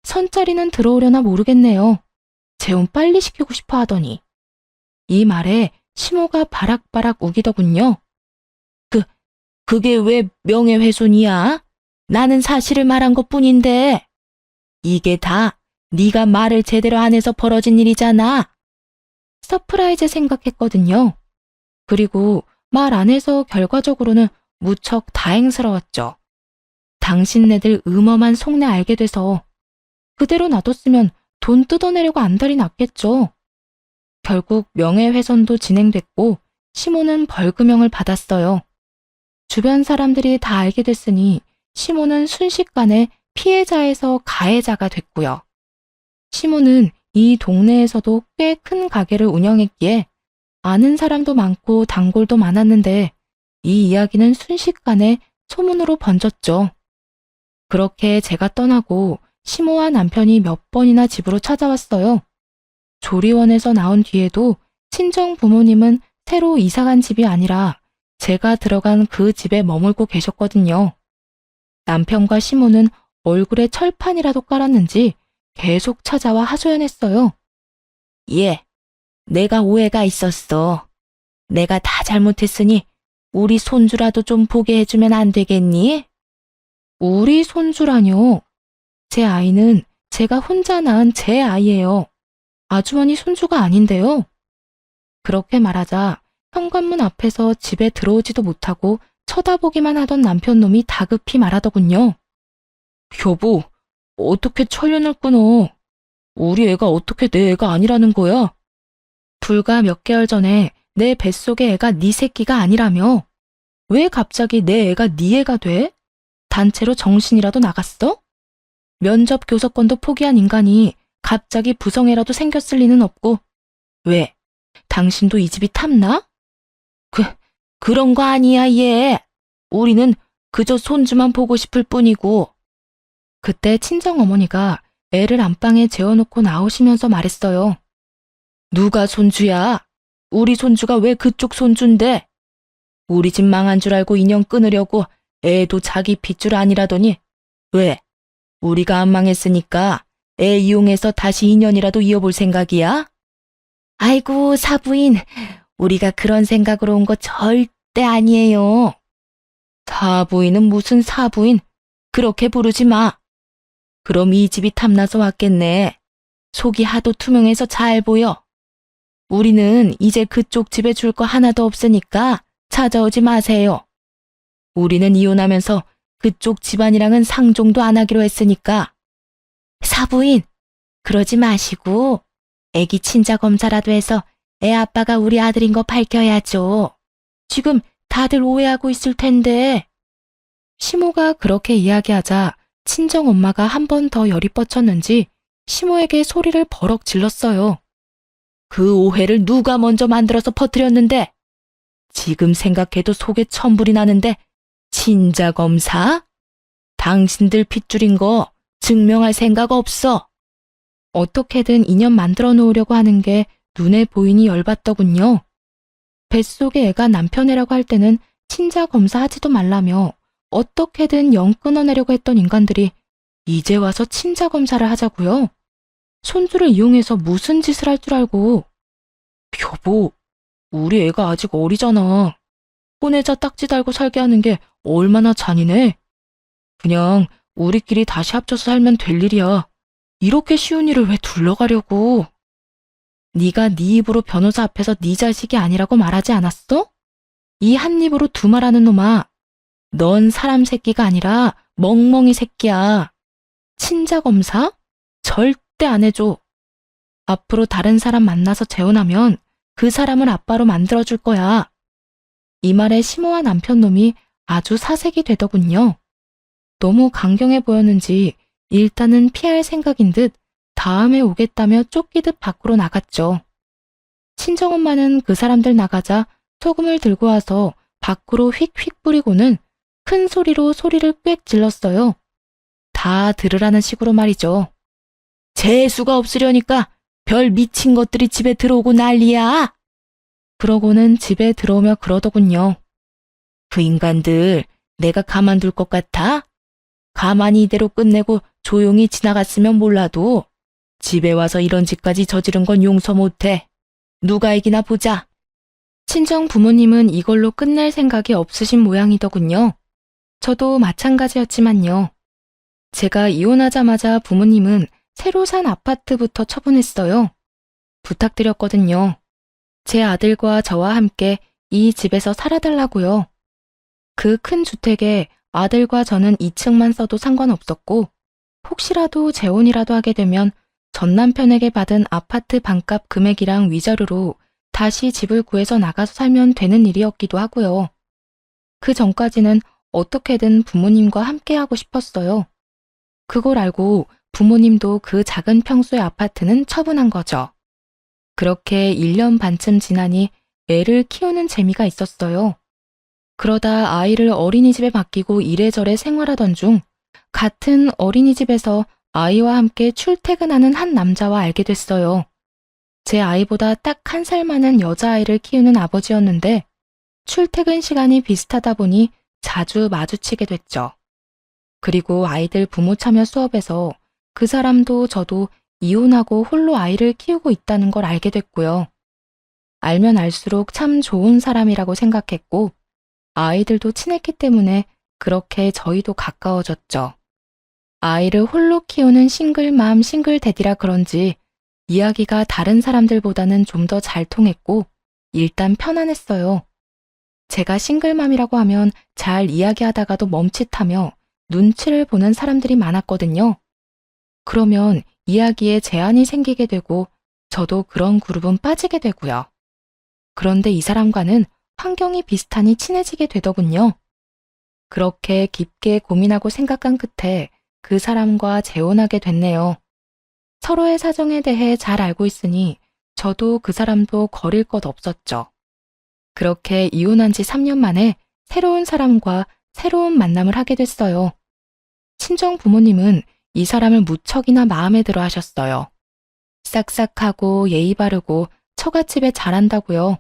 선자리는 들어오려나 모르겠네요. 재혼 빨리 시키고 싶어 하더니. 이 말에 시모가 바락바락 우기더군요. 그게 왜 명예훼손이야? 나는 사실을 말한 것뿐인데. 이게 다 네가 말을 제대로 안 해서 벌어진 일이잖아. 서프라이즈 생각했거든요. 그리고 말 안 해서 결과적으로는 무척 다행스러웠죠. 당신네들 음험한 속내 알게 돼서 그대로 놔뒀으면 돈 뜯어내려고 안달이 났겠죠. 결국 명예훼손도 진행됐고 시모는 벌금형을 받았어요. 주변 사람들이 다 알게 됐으니 시모는 순식간에 피해자에서 가해자가 됐고요. 시모는 이 동네에서도 꽤 큰 가게를 운영했기에 아는 사람도 많고 단골도 많았는데 이 이야기는 순식간에 소문으로 번졌죠. 그렇게 제가 떠나고 시모와 남편이 몇 번이나 집으로 찾아왔어요. 조리원에서 나온 뒤에도 친정 부모님은 새로 이사간 집이 아니라 제가 들어간 그 집에 머물고 계셨거든요. 남편과 시모는 얼굴에 철판이라도 깔았는지 계속 찾아와 하소연했어요. 예, 내가 오해가 있었어. 내가 다 잘못했으니 우리 손주라도 좀 보게 해주면 안 되겠니? 우리 손주라뇨. 제 아이는 제가 혼자 낳은 제 아이예요. 아주머니 손주가 아닌데요. 그렇게 말하자 현관문 앞에서 집에 들어오지도 못하고 쳐다보기만 하던 남편놈이 다급히 말하더군요. 여보, 어떻게 철연을 끊어? 우리 애가 어떻게 내 애가 아니라는 거야? 불과 몇 개월 전에 내 뱃속의 애가 네 새끼가 아니라며? 왜 갑자기 내 애가 네 애가 돼? 단체로 정신이라도 나갔어? 면접 교섭권도 포기한 인간이 갑자기 부성애라도 생겼을 리는 없고. 왜? 당신도 이 집이 탐나? 그런 거 아니야, 얘. 우리는 그저 손주만 보고 싶을 뿐이고. 그때 친정어머니가 애를 안방에 재워놓고 나오시면서 말했어요. 누가 손주야? 우리 손주가 왜 그쪽 손주인데? 우리 집 망한 줄 알고 인연 끊으려고 애도 자기 핏줄 아니라더니 왜? 우리가 안 망했으니까 애 이용해서 다시 인연이라도 이어볼 생각이야? 아이고, 사부인. 우리가 그런 생각으로 온 거 절대 아니에요. 사부인은 무슨 사부인? 그렇게 부르지 마. 그럼 이 집이 탐나서 왔겠네. 속이 하도 투명해서 잘 보여. 우리는 이제 그쪽 집에 줄 거 하나도 없으니까 찾아오지 마세요. 우리는 이혼하면서 그쪽 집안이랑은 상종도 안 하기로 했으니까. 사부인, 그러지 마시고 애기 친자 검사라도 해서 애 아빠가 우리 아들인 거 밝혀야죠. 지금 다들 오해하고 있을 텐데. 시모가 그렇게 이야기하자 친정엄마가 한 번 더 열이 뻗쳤는지 시모에게 소리를 버럭 질렀어요. 그 오해를 누가 먼저 만들어서 퍼뜨렸는데? 지금 생각해도 속에 천불이 나는데 친자 검사? 당신들 핏줄인 거 증명할 생각 없어. 어떻게든 인연 만들어 놓으려고 하는 게 눈에 보이니 열받더군요. 뱃속에 애가 남편 애라고 할 때는 친자 검사하지도 말라며 어떻게든 영 끊어내려고 했던 인간들이 이제 와서 친자 검사를 하자고요? 손주를 이용해서 무슨 짓을 할 줄 알고. 여보, 우리 애가 아직 어리잖아. 혼외자 딱지 달고 살게 하는 게 얼마나 잔인해. 그냥 우리끼리 다시 합쳐서 살면 될 일이야. 이렇게 쉬운 일을 왜 둘러가려고. 네가 네 입으로 변호사 앞에서 네 자식이 아니라고 말하지 않았어? 이 한 입으로 두 말하는 놈아. 넌 사람 새끼가 아니라 멍멍이 새끼야. 친자 검사? 절대 안 해줘. 앞으로 다른 사람 만나서 재혼하면 그 사람을 아빠로 만들어줄 거야. 이 말에 심오한 남편 놈이 아주 사색이 되더군요. 너무 강경해 보였는지 일단은 피할 생각인 듯 다음에 오겠다며 쫓기듯 밖으로 나갔죠. 친정엄마는 그 사람들 나가자 소금을 들고 와서 밖으로 휙휙 뿌리고는 큰 소리로 소리를 꽥 질렀어요. 다 들으라는 식으로 말이죠. 재수가 없으려니까 별 미친 것들이 집에 들어오고 난리야. 그러고는 집에 들어오며 그러더군요. 그 인간들 내가 가만둘 것 같아? 가만히 이대로 끝내고 조용히 지나갔으면 몰라도 집에 와서 이런 짓까지 저지른 건 용서 못해. 누가 이기나 보자. 친정 부모님은 이걸로 끝낼 생각이 없으신 모양이더군요. 저도 마찬가지였지만요. 제가 이혼하자마자 부모님은 새로 산 아파트부터 처분했어요. 부탁드렸거든요. 제 아들과 저와 함께 이 집에서 살아달라고요. 그 큰 주택에 아들과 저는 2층만 써도 상관없었고 혹시라도 재혼이라도 하게 되면 전 남편에게 받은 아파트 반값 금액이랑 위자료로 다시 집을 구해서 나가서 살면 되는 일이었기도 하고요. 그 전까지는 어떻게든 부모님과 함께 하고 싶었어요. 그걸 알고 부모님도 그 작은 평수의 아파트는 처분한 거죠. 그렇게 1년 반쯤 지나니 애를 키우는 재미가 있었어요. 그러다 아이를 어린이집에 맡기고 이래저래 생활하던 중 같은 어린이집에서 아이와 함께 출퇴근하는 한 남자와 알게 됐어요. 제 아이보다 딱 1살 많은 여자아이를 키우는 아버지였는데 출퇴근 시간이 비슷하다 보니 자주 마주치게 됐죠. 그리고 아이들 부모 참여 수업에서 그 사람도 저도 이혼하고 홀로 아이를 키우고 있다는 걸 알게 됐고요. 알면 알수록 참 좋은 사람이라고 생각했고 아이들도 친했기 때문에 그렇게 저희도 가까워졌죠. 아이를 홀로 키우는 싱글맘 싱글대디라 그런지 이야기가 다른 사람들보다는 좀 더 잘 통했고 일단 편안했어요. 제가 싱글맘이라고 하면 잘 이야기하다가도 멈칫하며 눈치를 보는 사람들이 많았거든요. 그러면 이야기에 제한이 생기게 되고 저도 그런 그룹은 빠지게 되고요. 그런데 이 사람과는 환경이 비슷하니 친해지게 되더군요. 그렇게 깊게 고민하고 생각한 끝에 그 사람과 재혼하게 됐네요. 서로의 사정에 대해 잘 알고 있으니 저도 그 사람도 거릴 것 없었죠. 그렇게 이혼한 지 3년 만에 새로운 사람과 새로운 만남을 하게 됐어요. 친정 부모님은 이 사람을 무척이나 마음에 들어 하셨어요. 싹싹하고 예의 바르고 처갓집에 잘한다고요.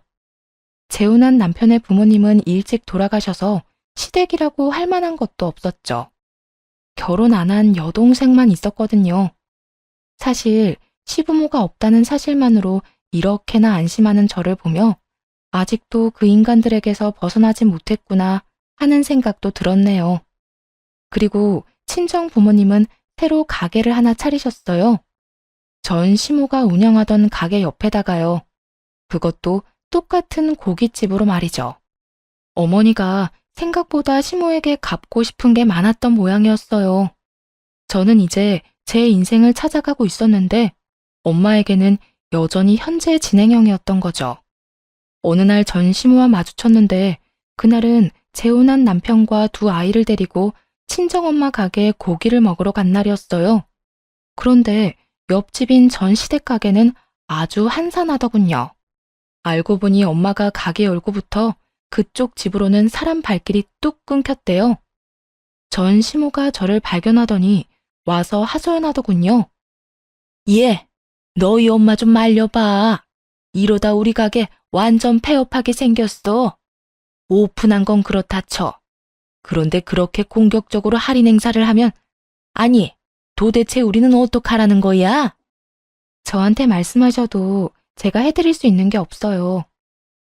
재혼한 남편의 부모님은 일찍 돌아가셔서 시댁이라고 할 만한 것도 없었죠. 결혼 안 한 여동생만 있었거든요. 사실 시부모가 없다는 사실만으로 이렇게나 안심하는 저를 보며 아직도 그 인간들에게서 벗어나지 못했구나 하는 생각도 들었네요. 그리고 친정 부모님은 새로 가게를 하나 차리셨어요. 전 시모가 운영하던 가게 옆에다가요. 그것도 똑같은 고깃집으로 말이죠. 어머니가 생각보다 시모에게 갚고 싶은 게 많았던 모양이었어요. 저는 이제 제 인생을 찾아가고 있었는데 엄마에게는 여전히 현재 진행형이었던 거죠. 어느 날 전 시모와 마주쳤는데 그날은 재혼한 남편과 두 아이를 데리고 친정엄마 가게에 고기를 먹으러 간 날이었어요. 그런데 옆집인 전 시댁 가게는 아주 한산하더군요. 알고 보니 엄마가 가게 열고부터 그쪽 집으로는 사람 발길이 뚝 끊겼대요. 전 시모가 저를 발견하더니 와서 하소연하더군요. 얘, 너희 엄마 좀 말려봐. 이러다 우리 가게 완전 폐업하게 생겼어. 오픈한 건 그렇다 쳐. 그런데 그렇게 공격적으로 할인 행사를 하면 아니, 도대체 우리는 어떡하라는 거야? 저한테 말씀하셔도 제가 해드릴 수 있는 게 없어요.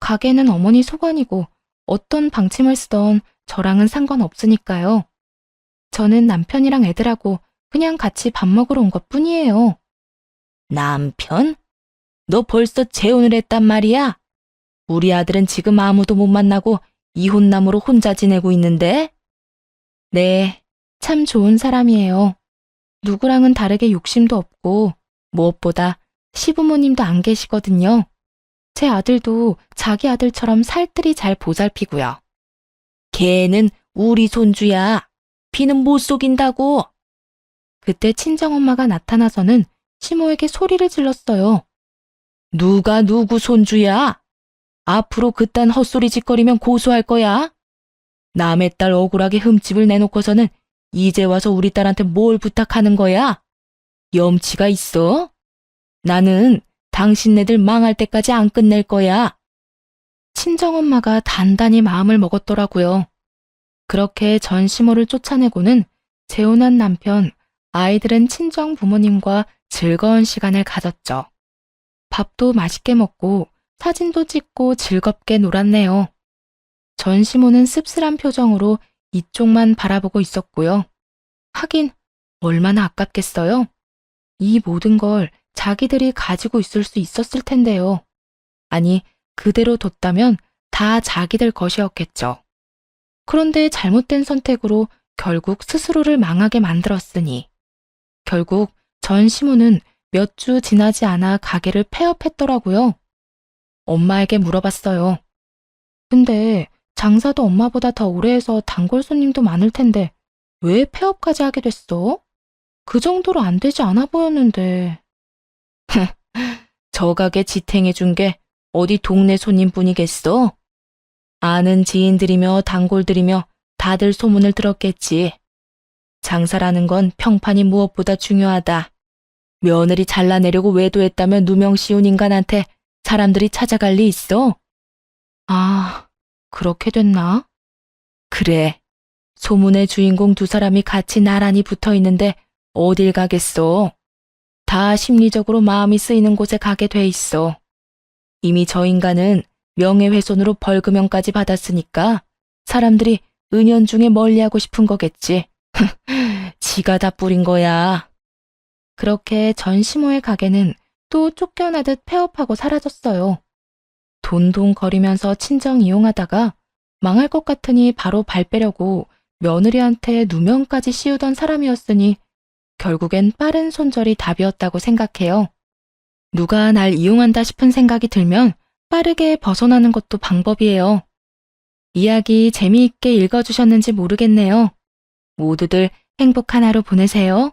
가게는 어머니 소관이고 어떤 방침을 쓰던 저랑은 상관없으니까요. 저는 남편이랑 애들하고 그냥 같이 밥 먹으러 온 것뿐이에요. 남편? 너 벌써 재혼을 했단 말이야? 우리 아들은 지금 아무도 못 만나고 이혼남으로 혼자 지내고 있는데? 네, 참 좋은 사람이에요. 누구랑은 다르게 욕심도 없고 무엇보다 시부모님도 안 계시거든요. 제 아들도 자기 아들처럼 살뜰히 잘 보살피고요. 걔는 우리 손주야. 피는 못 속인다고. 그때 친정엄마가 나타나서는 시모에게 소리를 질렀어요. 누가 누구 손주야? 앞으로 그딴 헛소리 짓거리면 고소할 거야. 남의 딸 억울하게 흠집을 내놓고서는 이제 와서 우리 딸한테 뭘 부탁하는 거야? 염치가 있어? 나는 당신네들 망할 때까지 안 끝낼 거야. 친정엄마가 단단히 마음을 먹었더라고요. 그렇게 전 시모를 쫓아내고는 재혼한 남편, 아이들은 친정 부모님과 즐거운 시간을 가졌죠. 밥도 맛있게 먹고 사진도 찍고 즐겁게 놀았네요. 전 시모는 씁쓸한 표정으로 이쪽만 바라보고 있었고요. 하긴 얼마나 아깝겠어요. 이 모든 걸 자기들이 가지고 있을 수 있었을 텐데요. 아니, 그대로 뒀다면 다 자기들 것이었겠죠. 그런데 잘못된 선택으로 결국 스스로를 망하게 만들었으니 결국 전 시모는 몇 주 지나지 않아 가게를 폐업했더라고요. 엄마에게 물어봤어요. 근데 장사도 엄마보다 더 오래 해서 단골 손님도 많을 텐데 왜 폐업까지 하게 됐어? 그 정도로 안 되지 않아 보였는데. 저 가게 지탱해 준 게 어디 동네 손님뿐이겠어? 아는 지인들이며 단골들이며 다들 소문을 들었겠지. 장사라는 건 평판이 무엇보다 중요하다. 며느리 잘라내려고 외도했다며 누명 씌운 인간한테 사람들이 찾아갈 리 있어? 아, 그렇게 됐나? 그래. 소문의 주인공 두 사람이 같이 나란히 붙어 있는데 어딜 가겠어? 다 심리적으로 마음이 쓰이는 곳에 가게 돼 있어. 이미 저 인간은 명예훼손으로 벌금형까지 받았으니까 사람들이 은연중에 멀리하고 싶은 거겠지. 지가 다 뿌린 거야. 그렇게 전 시모의 가게는 또 쫓겨나듯 폐업하고 사라졌어요. 돈돈거리면서 친정 이용하다가 망할 것 같으니 바로 발 빼려고 며느리한테 누명까지 씌우던 사람이었으니 결국엔 빠른 손절이 답이었다고 생각해요. 누가 날 이용한다 싶은 생각이 들면 빠르게 벗어나는 것도 방법이에요. 이야기 재미있게 읽어주셨는지 모르겠네요. 모두들 행복한 하루 보내세요.